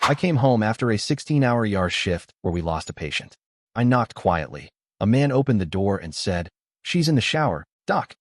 I came home after a 16-hour ER shift where we lost a patient. I knocked quietly. A man opened the door and said, "She's in the shower, Doc."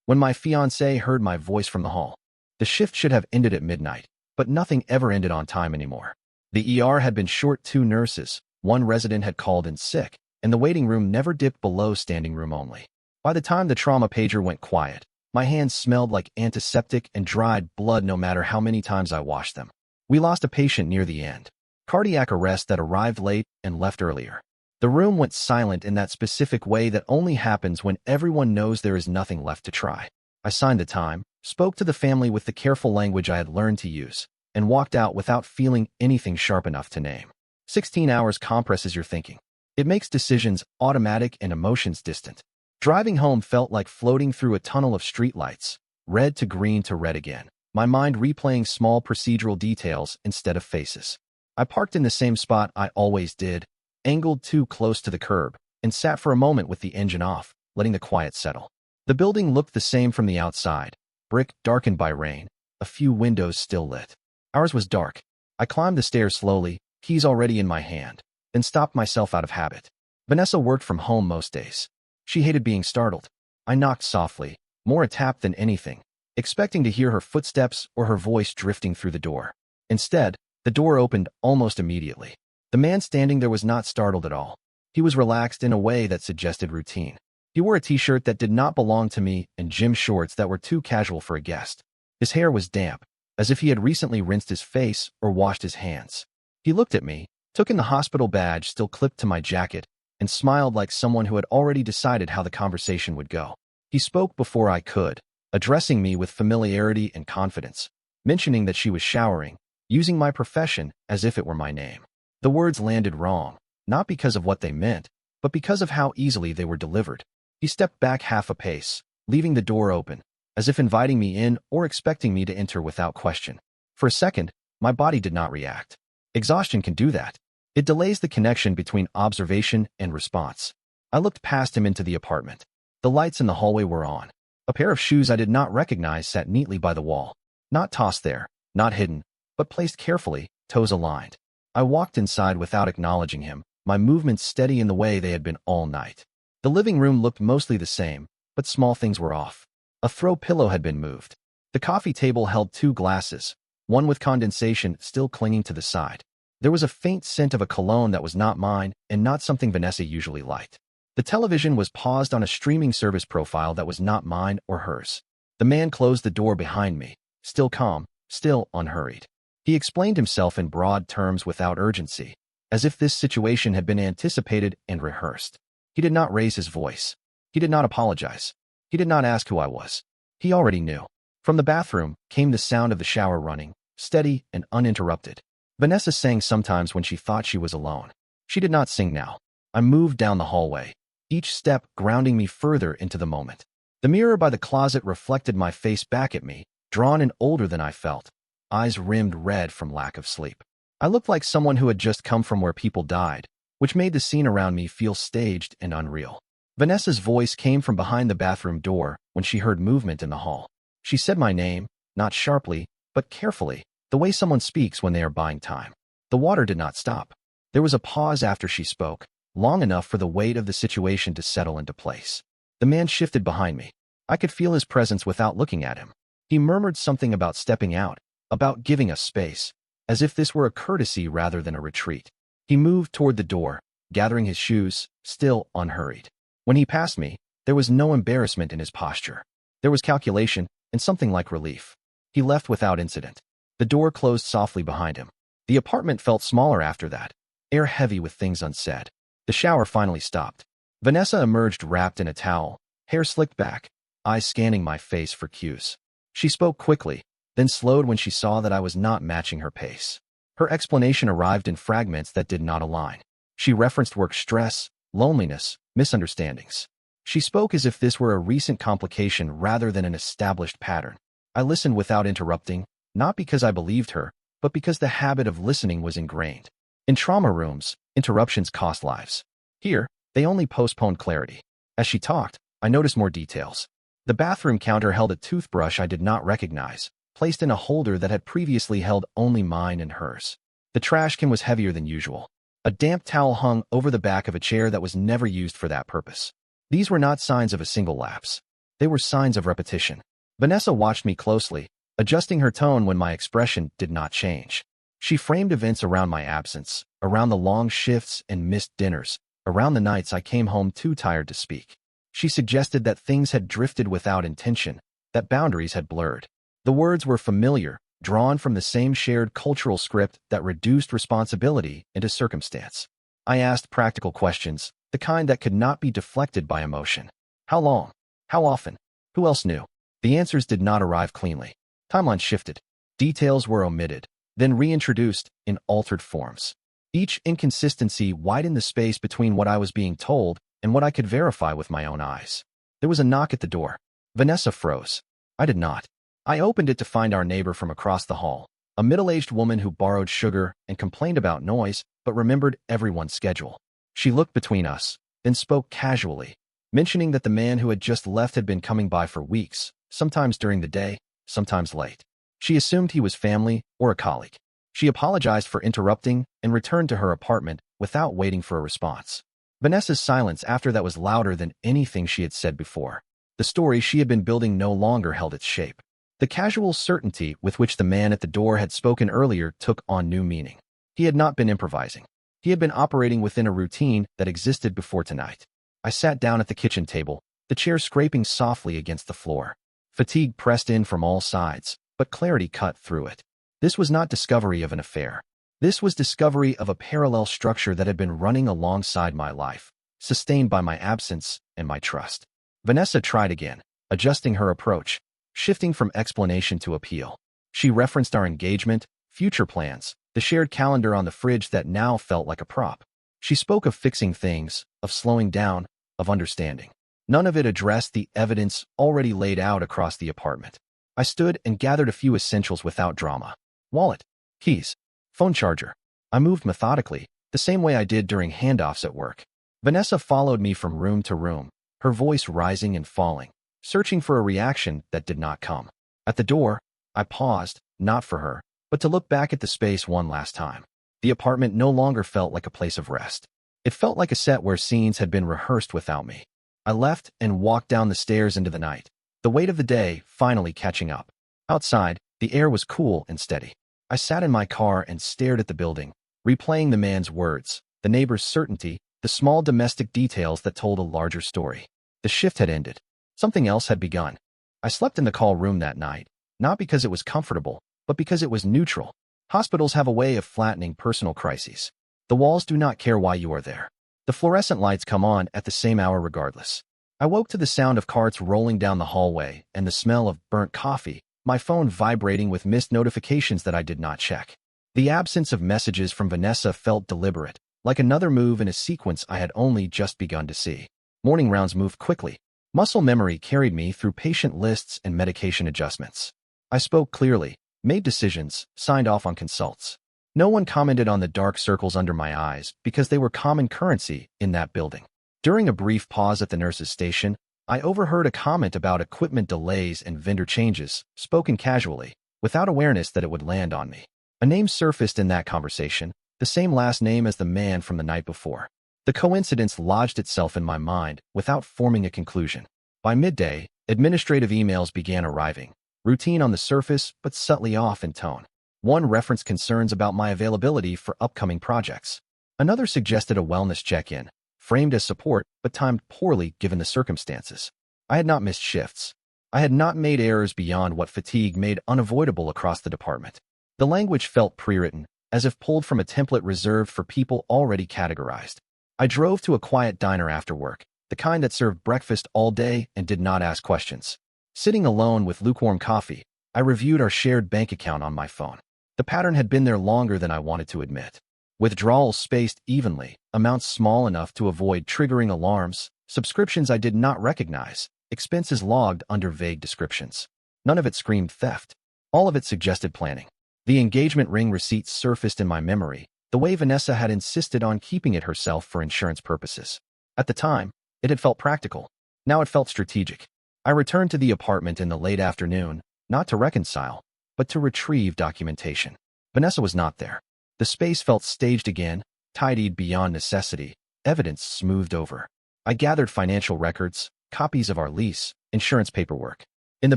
When my fiancée heard my voice from the hall, the shift should have ended at midnight, but nothing ever ended on time anymore. The ER had been short 2 nurses, 1 resident had called in sick, and the waiting room never dipped below standing room only. By the time the trauma pager went quiet, my hands smelled like antiseptic and dried blood no matter how many times I washed them. We lost a patient near the end. Cardiac arrest that arrived late and left earlier. The room went silent in that specific way that only happens when everyone knows there is nothing left to try. I signed the time, spoke to the family with the careful language I had learned to use, and walked out without feeling anything sharp enough to name. 16 hours compresses your thinking. It makes decisions automatic and emotions distant. Driving home felt like floating through a tunnel of streetlights, red to green to red again, my mind replaying small procedural details instead of faces. I parked in the same spot I always did, angled too close to the curb, and sat for a moment with the engine off, letting the quiet settle. The building looked the same from the outside, brick darkened by rain, a few windows still lit. Ours was dark. I climbed the stairs slowly, keys already in my hand, then stopped myself out of habit. Vanessa worked from home most days. She hated being startled. I knocked softly, more a tap than anything, expecting to hear her footsteps or her voice drifting through the door. Instead, the door opened almost immediately. The man standing there was not startled at all. He was relaxed in a way that suggested routine. He wore a t-shirt that did not belong to me and gym shorts that were too casual for a guest. His hair was damp, as if he had recently rinsed his face or washed his hands. He looked at me, took in the hospital badge still clipped to my jacket, and smiled like someone who had already decided how the conversation would go. He spoke before I could, addressing me with familiarity and confidence, mentioning that she was showering, using my profession as if it were my name. The words landed wrong, not because of what they meant, but because of how easily they were delivered. He stepped back half a pace, leaving the door open, as if inviting me in or expecting me to enter without question. For a second, my body did not react. Exhaustion can do that. It delays the connection between observation and response. I looked past him into the apartment. The lights in the hallway were on. A pair of shoes I did not recognize sat neatly by the wall. Not tossed there, not hidden, but placed carefully, toes aligned. I walked inside without acknowledging him, my movements steady in the way they had been all night. The living room looked mostly the same, but small things were off. A throw pillow had been moved. The coffee table held 2 glasses, one with condensation still clinging to the side. There was a faint scent of a cologne that was not mine and not something Vanessa usually liked. The television was paused on a streaming service profile that was not mine or hers. The man closed the door behind me, still calm, still unhurried. He explained himself in broad terms without urgency, as if this situation had been anticipated and rehearsed. He did not raise his voice. He did not apologize. He did not ask who I was. He already knew. From the bathroom came the sound of the shower running, steady and uninterrupted. Vanessa sang sometimes when she thought she was alone. She did not sing now. I moved down the hallway, each step grounding me further into the moment. The mirror by the closet reflected my face back at me, drawn and older than I felt, eyes rimmed red from lack of sleep. I looked like someone who had just come from where people died, which made the scene around me feel staged and unreal. Vanessa's voice came from behind the bathroom door when she heard movement in the hall. She said my name, not sharply, but carefully, the way someone speaks when they are buying time. The water did not stop. There was a pause after she spoke, long enough for the weight of the situation to settle into place. The man shifted behind me. I could feel his presence without looking at him. He murmured something about stepping out, about giving us space, as if this were a courtesy rather than a retreat. He moved toward the door, gathering his shoes, still unhurried. When he passed me, there was no embarrassment in his posture. There was calculation and something like relief. He left without incident. The door closed softly behind him. The apartment felt smaller after that, air heavy with things unsaid. The shower finally stopped. Vanessa emerged wrapped in a towel, hair slicked back, eyes scanning my face for cues. She spoke quickly, then slowed when she saw that I was not matching her pace. Her explanation arrived in fragments that did not align. She referenced work stress, loneliness, misunderstandings. She spoke as if this were a recent complication rather than an established pattern. I listened without interrupting, not because I believed her, but because the habit of listening was ingrained. In trauma rooms, interruptions cost lives. Here, they only postponed clarity. As she talked, I noticed more details. The bathroom counter held a toothbrush I did not recognize, placed in a holder that had previously held only mine and hers. The trash can was heavier than usual. A damp towel hung over the back of a chair that was never used for that purpose. These were not signs of a single lapse. They were signs of repetition. Vanessa watched me closely, adjusting her tone when my expression did not change. She framed events around my absence, around the long shifts and missed dinners, around the nights I came home too tired to speak. She suggested that things had drifted without intention, that boundaries had blurred. The words were familiar, drawn from the same shared cultural script that reduced responsibility into circumstance. I asked practical questions, the kind that could not be deflected by emotion. How long? How often? Who else knew? The answers did not arrive cleanly. Timelines shifted. Details were omitted, then reintroduced in altered forms. Each inconsistency widened the space between what I was being told and what I could verify with my own eyes. There was a knock at the door. Vanessa froze. I did not. I opened it to find our neighbor from across the hall, a middle-aged woman who borrowed sugar and complained about noise, but remembered everyone's schedule. She looked between us, then spoke casually, mentioning that the man who had just left had been coming by for weeks, sometimes during the day, sometimes late. She assumed he was family or a colleague. She apologized for interrupting and returned to her apartment without waiting for a response. Vanessa's silence after that was louder than anything she had said before. The story she had been building no longer held its shape. The casual certainty with which the man at the door had spoken earlier took on new meaning. He had not been improvising. He had been operating within a routine that existed before tonight. I sat down at the kitchen table, the chair scraping softly against the floor. Fatigue pressed in from all sides, but clarity cut through it. This was not discovery of an affair. This was discovery of a parallel structure that had been running alongside my life, sustained by my absence and my trust. Vanessa tried again, adjusting her approach, shifting from explanation to appeal. She referenced our engagement, future plans, the shared calendar on the fridge that now felt like a prop. She spoke of fixing things, of slowing down, of understanding. None of it addressed the evidence already laid out across the apartment. I stood and gathered a few essentials without drama. Wallet, keys, phone charger. I moved methodically, the same way I did during handoffs at work. Vanessa followed me from room to room, her voice rising and falling, searching for a reaction that did not come. At the door, I paused, not for her, but to look back at the space one last time. The apartment no longer felt like a place of rest. It felt like a set where scenes had been rehearsed without me. I left and walked down the stairs into the night, the weight of the day finally catching up. Outside, the air was cool and steady. I sat in my car and stared at the building, replaying the man's words, the neighbor's certainty, the small domestic details that told a larger story. The shift had ended. Something else had begun. I slept in the call room that night, not because it was comfortable, but because it was neutral. Hospitals have a way of flattening personal crises. The walls do not care why you are there. The fluorescent lights come on at the same hour regardless. I woke to the sound of carts rolling down the hallway and the smell of burnt coffee, my phone vibrating with missed notifications that I did not check. The absence of messages from Vanessa felt deliberate, like another move in a sequence I had only just begun to see. Morning rounds moved quickly. Muscle memory carried me through patient lists and medication adjustments. I spoke clearly, made decisions, signed off on consults. No one commented on the dark circles under my eyes because they were common currency in that building. During a brief pause at the nurse's station, I overheard a comment about equipment delays and vendor changes, spoken casually, without awareness that it would land on me. A name surfaced in that conversation, the same last name as the man from the night before. The coincidence lodged itself in my mind without forming a conclusion. By midday, administrative emails began arriving, routine on the surface but subtly off in tone. One referenced concerns about my availability for upcoming projects. Another suggested a wellness check-in, framed as support but timed poorly given the circumstances. I had not missed shifts. I had not made errors beyond what fatigue made unavoidable across the department. The language felt pre-written, as if pulled from a template reserved for people already categorized. I drove to a quiet diner after work, the kind that served breakfast all day and did not ask questions. Sitting alone with lukewarm coffee, I reviewed our shared bank account on my phone. The pattern had been there longer than I wanted to admit. Withdrawals spaced evenly, amounts small enough to avoid triggering alarms, subscriptions I did not recognize, expenses logged under vague descriptions. None of it screamed theft. All of it suggested planning. The engagement ring receipts surfaced in my memory, the way Vanessa had insisted on keeping it herself for insurance purposes. At the time, it had felt practical. Now it felt strategic. I returned to the apartment in the late afternoon, not to reconcile, but to retrieve documentation. Vanessa was not there. The space felt staged again, tidied beyond necessity, evidence smoothed over. I gathered financial records, copies of our lease, insurance paperwork. In the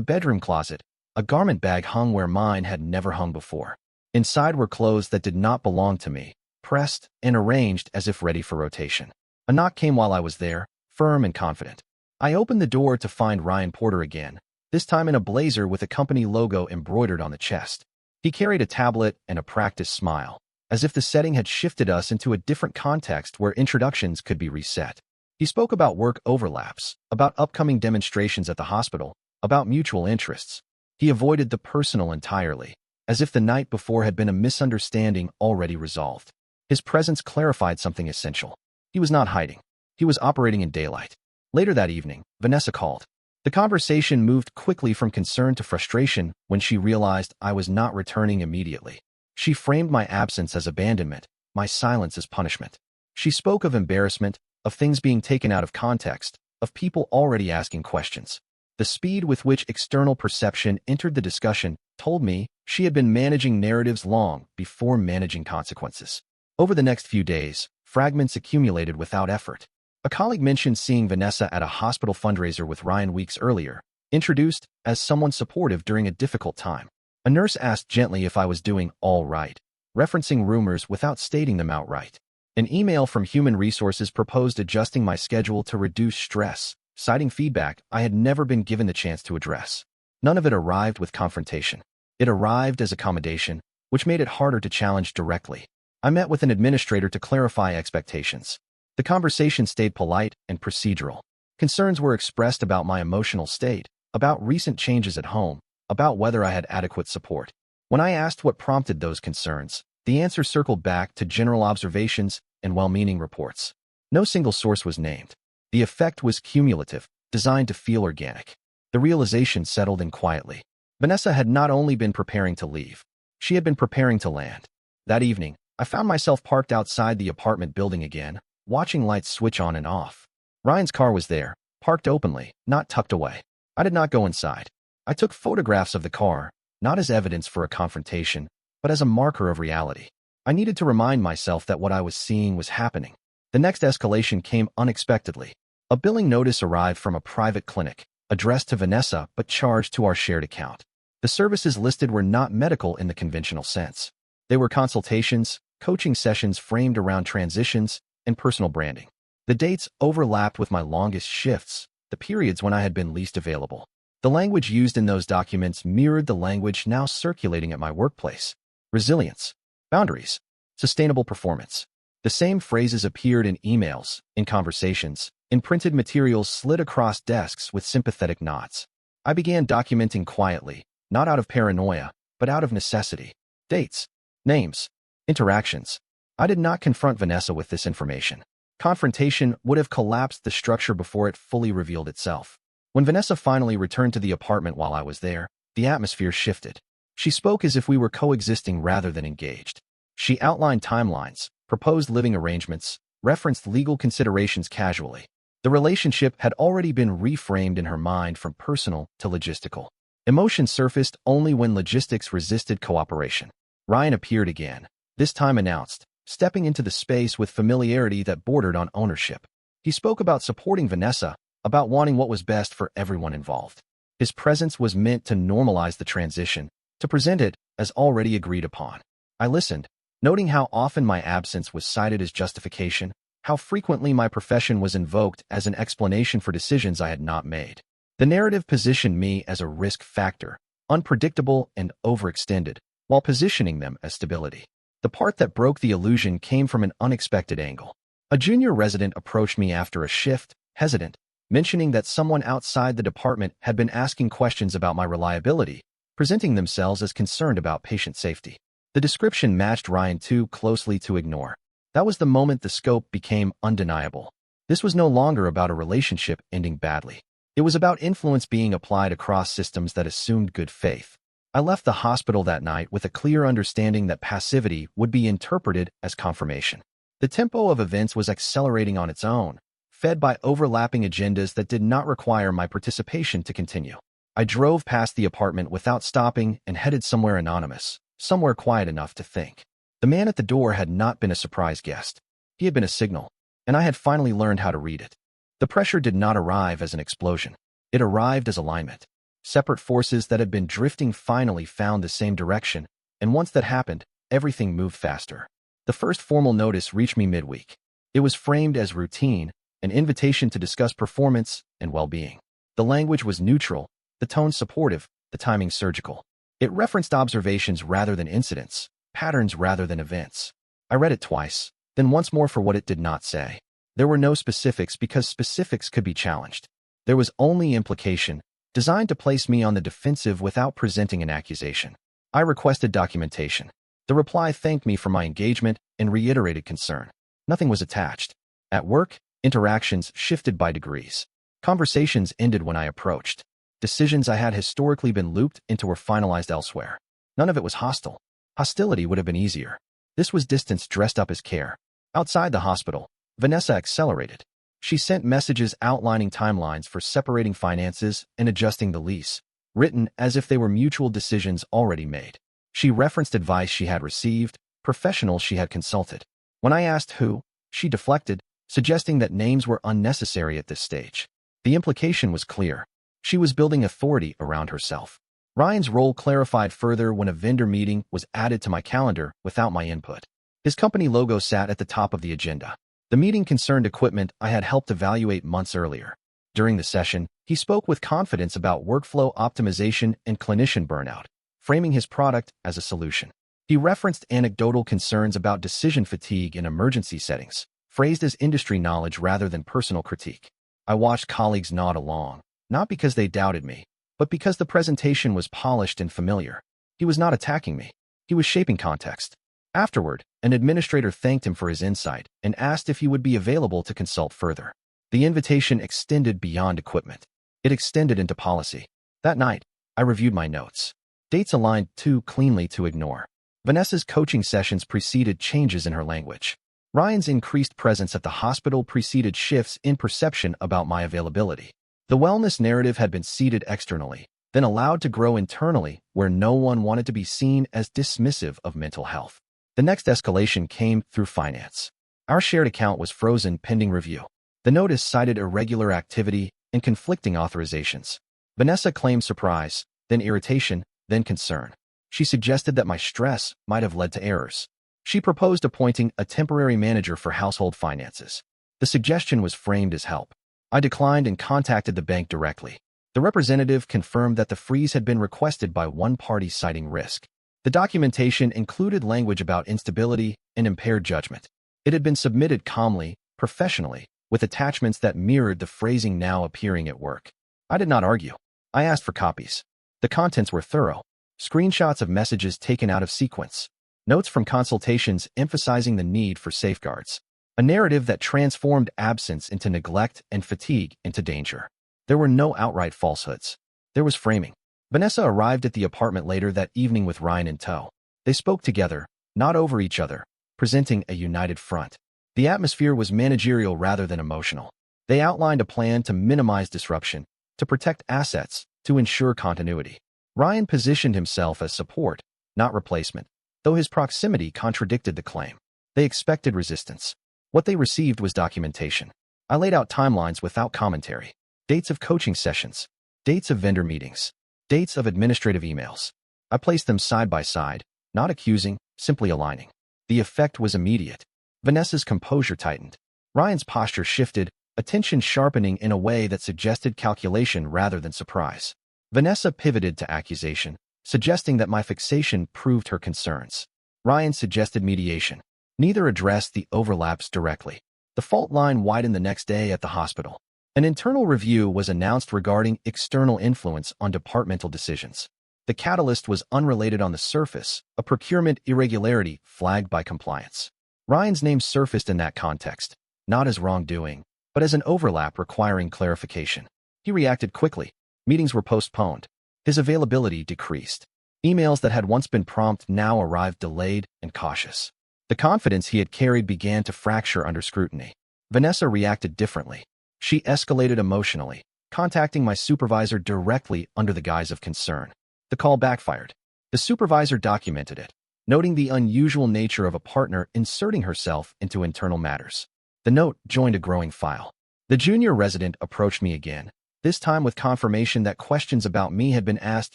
bedroom closet, a garment bag hung where mine had never hung before. Inside were clothes that did not belong to me, pressed and arranged as if ready for rotation. A knock came while I was there, firm and confident. I opened the door to find Ryan Porter again, this time in a blazer with a company logo embroidered on the chest. He carried a tablet and a practiced smile, as if the setting had shifted us into a different context where introductions could be reset. He spoke about work overlaps, about upcoming demonstrations at the hospital, about mutual interests. He avoided the personal entirely, as if the night before had been a misunderstanding already resolved. His presence clarified something essential. He was not hiding. He was operating in daylight. Later that evening, Vanessa called. The conversation moved quickly from concern to frustration when she realized I was not returning immediately. She framed my absence as abandonment, my silence as punishment. She spoke of embarrassment, of things being taken out of context, of people already asking questions. The speed with which external perception entered the discussion told me she had been managing narratives long before managing consequences. Over the next few days, fragments accumulated without effort. A colleague mentioned seeing Vanessa at a hospital fundraiser with Ryan weeks earlier, introduced as someone supportive during a difficult time. A nurse asked gently if I was doing all right, referencing rumors without stating them outright. An email from Human Resources proposed adjusting my schedule to reduce stress, citing feedback I had never been given the chance to address. None of it arrived with confrontation. It arrived as accommodation, which made it harder to challenge directly. I met with an administrator to clarify expectations. The conversation stayed polite and procedural. Concerns were expressed about my emotional state, about recent changes at home, about whether I had adequate support. When I asked what prompted those concerns, the answer circled back to general observations and well-meaning reports. No single source was named. The effect was cumulative, designed to feel organic. The realization settled in quietly. Vanessa had not only been preparing to leave, she had been preparing to land. That evening, I found myself parked outside the apartment building again, watching lights switch on and off. Ryan's car was there, parked openly, not tucked away. I did not go inside. I took photographs of the car, not as evidence for a confrontation, but as a marker of reality. I needed to remind myself that what I was seeing was happening. The next escalation came unexpectedly. A billing notice arrived from a private clinic, addressed to Vanessa but charged to our shared account. The services listed were not medical in the conventional sense. They were consultations, coaching sessions framed around transitions, and personal branding. The dates overlapped with my longest shifts, the periods when I had been least available. The language used in those documents mirrored the language now circulating at my workplace. Resilience, boundaries, sustainable performance. The same phrases appeared in emails, in conversations, in printed materials slid across desks with sympathetic nods. I began documenting quietly, not out of paranoia, but out of necessity. Dates, names, interactions. I did not confront Vanessa with this information. Confrontation would have collapsed the structure before it fully revealed itself. When Vanessa finally returned to the apartment while I was there, the atmosphere shifted. She spoke as if we were coexisting rather than engaged. She outlined timelines, proposed living arrangements, referenced legal considerations casually. The relationship had already been reframed in her mind from personal to logistical. Emotion surfaced only when logistics resisted cooperation. Ryan appeared again, this time announced, stepping into the space with familiarity that bordered on ownership. He spoke about supporting Vanessa, about wanting what was best for everyone involved. His presence was meant to normalize the transition, to present it as already agreed upon. I listened, noting how often my absence was cited as justification, how frequently my profession was invoked as an explanation for decisions I had not made. The narrative positioned me as a risk factor, unpredictable and overextended, while positioning them as stability. The part that broke the illusion came from an unexpected angle. A junior resident approached me after a shift, hesitant, mentioning that someone outside the department had been asking questions about my reliability, presenting themselves as concerned about patient safety. The description matched Ryan too closely to ignore. That was the moment the scope became undeniable. This was no longer about a relationship ending badly. It was about influence being applied across systems that assumed good faith. I left the hospital that night with a clear understanding that passivity would be interpreted as confirmation. The tempo of events was accelerating on its own, fed by overlapping agendas that did not require my participation to continue. I drove past the apartment without stopping and headed somewhere anonymous, somewhere quiet enough to think. The man at the door had not been a surprise guest. He had been a signal, and I had finally learned how to read it. The pressure did not arrive as an explosion. It arrived as alignment. Separate forces that had been drifting finally found the same direction, and once that happened, everything moved faster. The first formal notice reached me midweek. It was framed as routine, an invitation to discuss performance and well-being. The language was neutral, the tone supportive, the timing surgical. It referenced observations rather than incidents, patterns rather than events. I read it twice, then once more for what it did not say. There were no specifics because specifics could be challenged. There was only implication, designed to place me on the defensive without presenting an accusation. I requested documentation. The reply thanked me for my engagement and reiterated concern. Nothing was attached. At work, interactions shifted by degrees. Conversations ended when I approached. Decisions I had historically been looped into were finalized elsewhere. None of it was hostile. Hostility would have been easier. This was distance dressed up as care. Outside the hospital, Vanessa accelerated. She sent messages outlining timelines for separating finances and adjusting the lease, written as if they were mutual decisions already made. She referenced advice she had received, professionals she had consulted. When I asked who, she deflected, suggesting that names were unnecessary at this stage. The implication was clear. She was building authority around herself. Ryan's role clarified further when a vendor meeting was added to my calendar without my input. His company logo sat at the top of the agenda. The meeting concerned equipment I had helped evaluate months earlier. During the session, he spoke with confidence about workflow optimization and clinician burnout, framing his product as a solution. He referenced anecdotal concerns about decision fatigue in emergency settings, phrased as industry knowledge rather than personal critique. I watched colleagues nod along, not because they doubted me, but because the presentation was polished and familiar. He was not attacking me. He was shaping context. Afterward, an administrator thanked him for his insight and asked if he would be available to consult further. The invitation extended beyond equipment. It extended into policy. That night, I reviewed my notes. Dates aligned too cleanly to ignore. Vanessa's coaching sessions preceded changes in her language. Ryan's increased presence at the hospital preceded shifts in perception about my availability. The wellness narrative had been seeded externally, then allowed to grow internally where no one wanted to be seen as dismissive of mental health. The next escalation came through finance. Our shared account was frozen pending review. The notice cited irregular activity and conflicting authorizations. Vanessa claimed surprise, then irritation, then concern. She suggested that my stress might have led to errors. She proposed appointing a temporary manager for household finances. The suggestion was framed as help. I declined and contacted the bank directly. The representative confirmed that the freeze had been requested by one party citing risk. The documentation included language about instability and impaired judgment. It had been submitted calmly, professionally, with attachments that mirrored the phrasing now appearing at work. I did not argue. I asked for copies. The contents were thorough. Screenshots of messages taken out of sequence. Notes from consultations emphasizing the need for safeguards. A narrative that transformed absence into neglect and fatigue into danger. There were no outright falsehoods. There was framing. Vanessa arrived at the apartment later that evening with Ryan in tow. They spoke together, not over each other, presenting a united front. The atmosphere was managerial rather than emotional. They outlined a plan to minimize disruption, to protect assets, to ensure continuity. Ryan positioned himself as support, not replacement, though his proximity contradicted the claim. They expected resistance. What they received was documentation. I laid out timelines without commentary. Dates of coaching sessions. Dates of vendor meetings. Dates of administrative emails. I placed them side by side, not accusing, simply aligning. The effect was immediate. Vanessa's composure tightened. Ryan's posture shifted, attention sharpening in a way that suggested calculation rather than surprise. Vanessa pivoted to accusation, suggesting that my fixation proved her concerns. Ryan suggested mediation. Neither addressed the overlaps directly. The fault line widened the next day at the hospital. An internal review was announced regarding external influence on departmental decisions. The catalyst was unrelated on the surface, a procurement irregularity flagged by compliance. Ryan's name surfaced in that context, not as wrongdoing, but as an overlap requiring clarification. He reacted quickly. Meetings were postponed. His availability decreased. Emails that had once been prompt now arrived delayed and cautious. The confidence he had carried began to fracture under scrutiny. Vanessa reacted differently. She escalated emotionally, contacting my supervisor directly under the guise of concern. The call backfired. The supervisor documented it. noting the unusual nature of a partner inserting herself into internal matters. The note joined a growing file. The junior resident approached me again, this time with confirmation that questions about me had been asked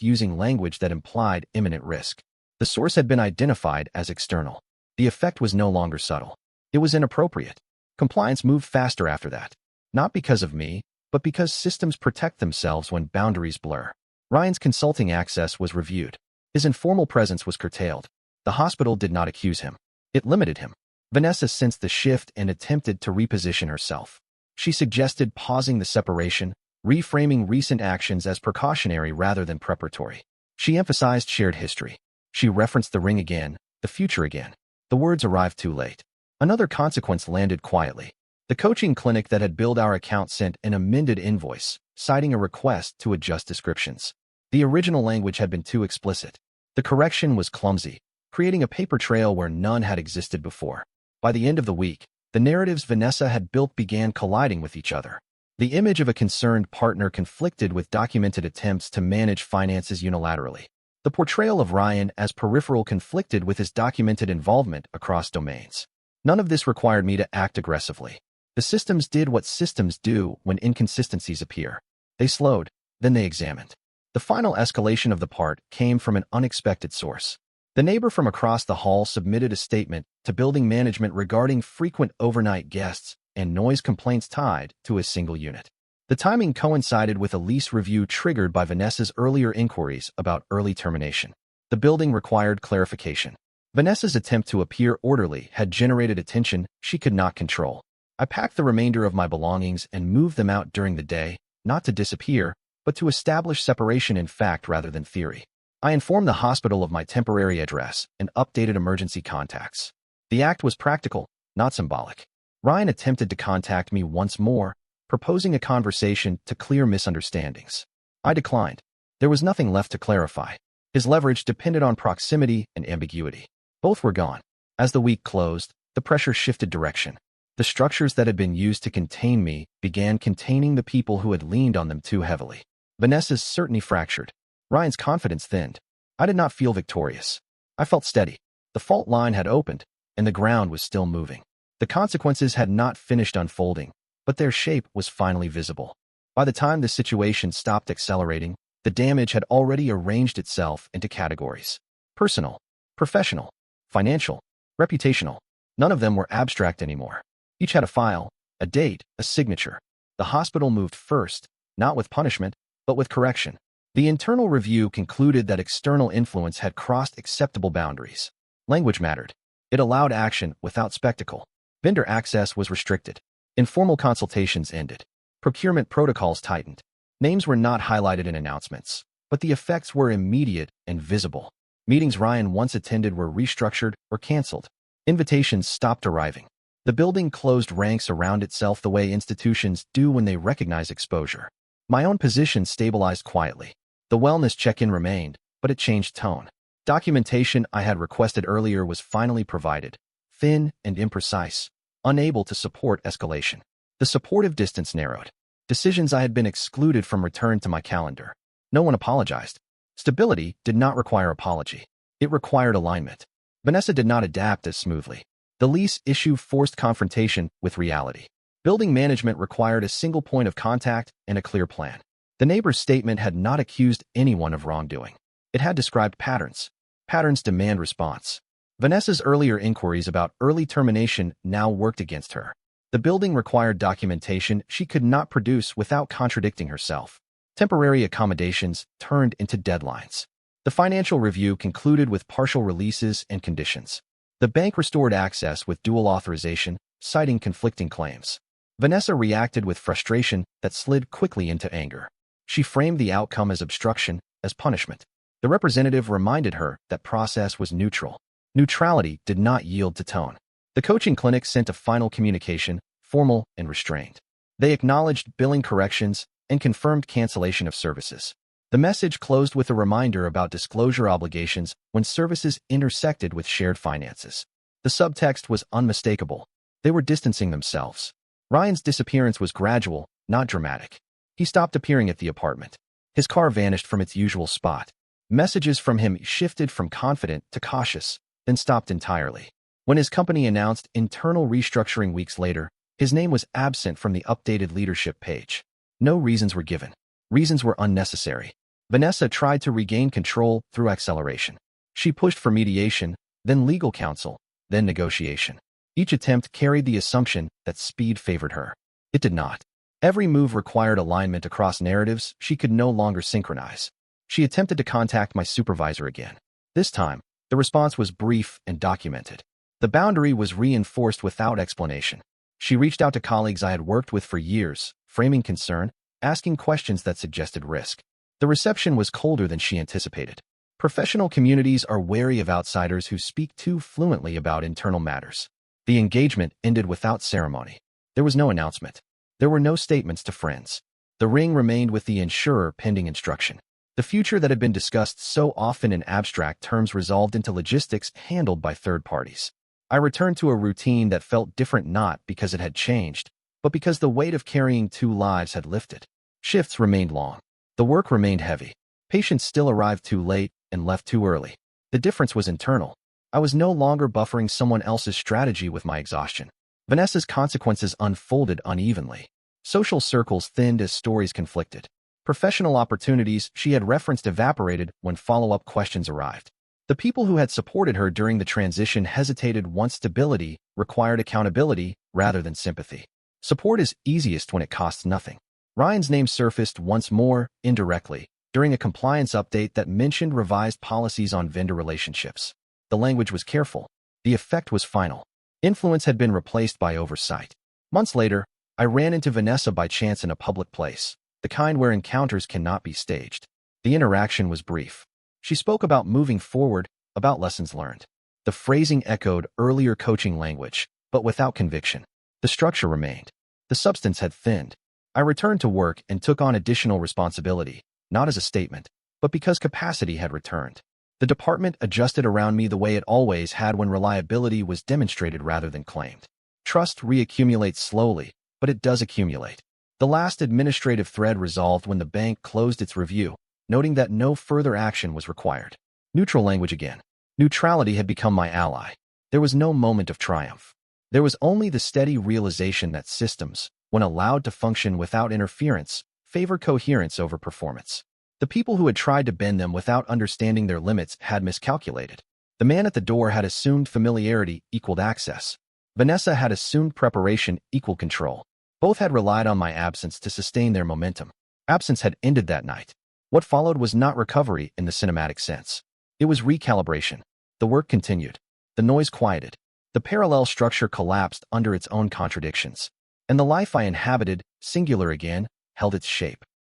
using language that implied imminent risk. The source had been identified as external. The effect was no longer subtle. It was inappropriate. Compliance moved faster after that. Not because of me, but because systems protect themselves when boundaries blur. Ryan's consulting access was reviewed. His informal presence was curtailed. The hospital did not accuse him. It limited him. Vanessa sensed the shift and attempted to reposition herself. She suggested pausing the separation, reframing recent actions as precautionary rather than preparatory. She emphasized shared history. She referenced the ring again, the future again. The words arrived too late. Another consequence landed quietly. The coaching clinic that had billed our account sent an amended invoice, citing a request to adjust descriptions. The original language had been too explicit. The correction was clumsy, creating a paper trail where none had existed before. By the end of the week, the narratives Vanessa had built began colliding with each other. The image of a concerned partner conflicted with documented attempts to manage finances unilaterally. The portrayal of Ryan as peripheral conflicted with his documented involvement across domains. None of this required me to act aggressively. The systems did what systems do when inconsistencies appear. They slowed, then they examined. The final escalation of the part came from an unexpected source. The neighbor from across the hall submitted a statement to building management regarding frequent overnight guests and noise complaints tied to a single unit. The timing coincided with a lease review triggered by Vanessa's earlier inquiries about early termination. The building required clarification. Vanessa's attempt to appear orderly had generated attention she could not control. I packed the remainder of my belongings and moved them out during the day, not to disappear, but to establish separation in fact rather than theory. I informed the hospital of my temporary address and updated emergency contacts. The act was practical, not symbolic. Ryan attempted to contact me once more, proposing a conversation to clear misunderstandings. I declined. There was nothing left to clarify. His leverage depended on proximity and ambiguity. Both were gone. As the week closed, the pressure shifted direction. The structures that had been used to contain me began containing the people who had leaned on them too heavily. Vanessa's certainty fractured. Ryan's confidence thinned. I did not feel victorious. I felt steady. The fault line had opened, and the ground was still moving. The consequences had not finished unfolding, but their shape was finally visible. By the time the situation stopped accelerating, the damage had already arranged itself into categories. Personal, professional, financial, reputational. None of them were abstract anymore. Each had a file, a date, a signature. The hospital moved first, not with punishment, but with correction. The internal review concluded that external influence had crossed acceptable boundaries. Language mattered. It allowed action without spectacle. Vendor access was restricted. Informal consultations ended. Procurement protocols tightened. Names were not highlighted in announcements, but the effects were immediate and visible. Meetings Ryan once attended were restructured or canceled. Invitations stopped arriving. The building closed ranks around itself the way institutions do when they recognize exposure. My own position stabilized quietly. The wellness check-in remained, but it changed tone. Documentation I had requested earlier was finally provided, thin and imprecise, unable to support escalation. The supportive distance narrowed. Decisions I had been excluded from returned to my calendar. No one apologized. Stability did not require apology. It required alignment. Vanessa did not adapt as smoothly. The lease issue forced confrontation with reality. Building management required a single point of contact and a clear plan. The neighbor's statement had not accused anyone of wrongdoing. It had described patterns. Patterns demand response. Vanessa's earlier inquiries about early termination now worked against her. The building required documentation she could not produce without contradicting herself. Temporary accommodations turned into deadlines. The financial review concluded with partial releases and conditions. The bank restored access with dual authorization, citing conflicting claims. Vanessa reacted with frustration that slid quickly into anger. She framed the outcome as obstruction, as punishment. The representative reminded her that process was neutral. Neutrality did not yield to tone. The coaching clinic sent a final communication, formal and restrained. They acknowledged billing corrections and confirmed cancellation of services. The message closed with a reminder about disclosure obligations when services intersected with shared finances. The subtext was unmistakable. They were distancing themselves. Ryan's disappearance was gradual, not dramatic. He stopped appearing at the apartment. His car vanished from its usual spot. Messages from him shifted from confident to cautious, then stopped entirely. When his company announced internal restructuring weeks later, his name was absent from the updated leadership page. No reasons were given. Reasons were unnecessary. Vanessa tried to regain control through acceleration. She pushed for mediation, then legal counsel, then negotiation. Each attempt carried the assumption that speed favored her. It did not. Every move required alignment across narratives she could no longer synchronize. She attempted to contact my supervisor again. This time, the response was brief and documented. The boundary was reinforced without explanation. She reached out to colleagues I had worked with for years, framing concern, asking questions that suggested risk. The reception was colder than she anticipated. Professional communities are wary of outsiders who speak too fluently about internal matters. The engagement ended without ceremony. There was no announcement. There were no statements to friends. The ring remained with the insurer pending instruction. The future that had been discussed so often in abstract terms resolved into logistics handled by third parties. I returned to a routine that felt different not because it had changed, but because the weight of carrying two lives had lifted. Shifts remained long. The work remained heavy. Patients still arrived too late and left too early. The difference was internal. I was no longer buffering someone else's strategy with my exhaustion. Vanessa's consequences unfolded unevenly. Social circles thinned as stories conflicted. Professional opportunities she had referenced evaporated when follow-up questions arrived. The people who had supported her during the transition hesitated once stability required accountability rather than sympathy. Support is easiest when it costs nothing. Ryan's name surfaced once more, indirectly, during a compliance update that mentioned revised policies on vendor relationships. The language was careful. The effect was final. Influence had been replaced by oversight. Months later, I ran into Vanessa by chance in a public place, the kind where encounters cannot be staged. The interaction was brief. She spoke about moving forward, about lessons learned. The phrasing echoed earlier coaching language, but without conviction. The structure remained. The substance had thinned. I returned to work and took on additional responsibility, not as a statement, but because capacity had returned. The department adjusted around me the way it always had when reliability was demonstrated rather than claimed. Trust reaccumulates slowly, but it does accumulate. The last administrative thread resolved when the bank closed its review, noting that no further action was required. Neutral language again. Neutrality had become my ally. There was no moment of triumph. There was only the steady realization that systems, when allowed to function without interference, favor coherence over performance. The people who had tried to bend them without understanding their limits had miscalculated. The man at the door had assumed familiarity equaled access. Vanessa had assumed preparation equaled control. Both had relied on my absence to sustain their momentum. Absence had ended that night. What followed was not recovery in the cinematic sense. It was recalibration. The work continued. The noise quieted. The parallel structure collapsed under its own contradictions. And the life I inhabited, singular again, held its shape.